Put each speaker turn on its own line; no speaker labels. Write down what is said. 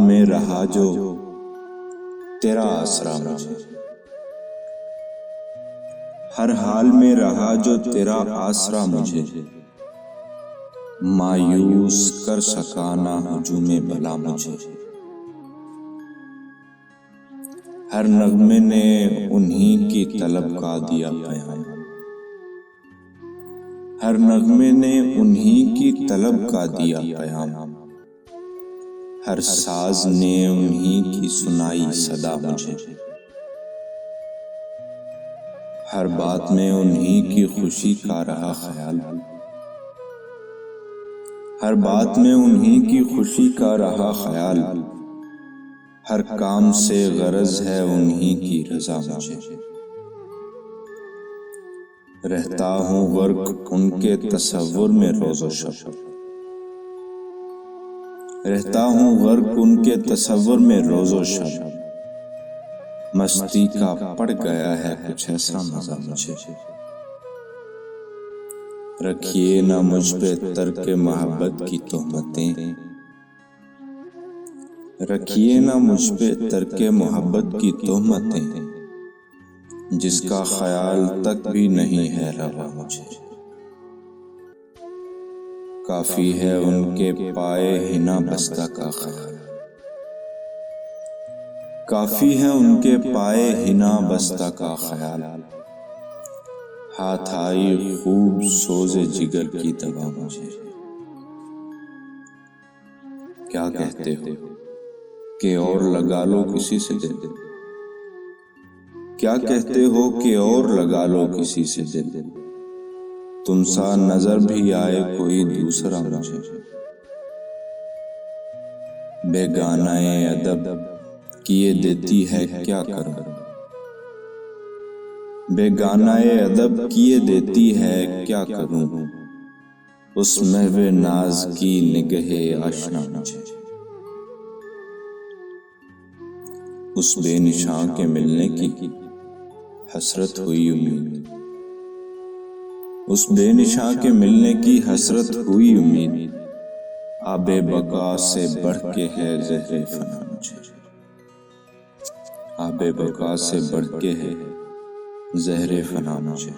میں رہا جو تیرا آسرا مجھے، ہر حال میں رہا جو تیرا آسرا مجھے، مایوس کر سکا نہ ہجوم بلا مجھے۔ ہر نغمے نے انہی کی طلب کا دیا پیام، ہر نغمے نے انہی کی طلب کا دیا پیام، ہر ساز نے انہی کی سنائی صدا مجھے، ہر بات میں انہی کی خوشی کا رہا خیال، ہر بات میں انہی کی خوشی کا رہا خیال، ہر کام سے غرض ہے انہی کی رضا مجھے۔ رہتا ہوں غرق ان کے تصور میں روز و شب، رہتا ہوں غرق ان کے تصور میں روز و شب، مستی کا پڑ گیا ہے کچھ ایسا مزہ مجھے۔ رکھیے نہ مجھ پہ ترک محبت کی تہمتیں، رکھیے نہ مجھ پہ ترک محبت کی تہمتیں، جس کا خیال تک بھی نہیں ہے روا مجھے۔ کافی ہے ان کے پائے حنا بستہ کا خیال، کافی ہے ان کے پائے حنا بستہ کا خیال، ہاتھ آئی خوب سوز جگر کی دوا مجھے۔ کیا کہتے ہو کہ اور لگا لو کسی سے دل، کیا کہتے ہو کہ اور لگا لو کسی سے دل، تم سا نظر بھی آئے کوئی دوسرا مجھے۔ بیگانہ ادب کیے دیتی ہے کیا کروں، بیگانہ ادب کیے دیتی ہے کیا کروں، اس محو ناز کی نگہ آشنا مجھے۔ اس بے نشاں کے ملنے کی حسرت ہوئی امید، اس بے نشاں کے ملنے کی حسرت ہوئی امید، آب بقا سے بڑھ کے ہے زہر فنا مجھے، آب بقا سے بڑھ کے ہے زہر فنا مجھے۔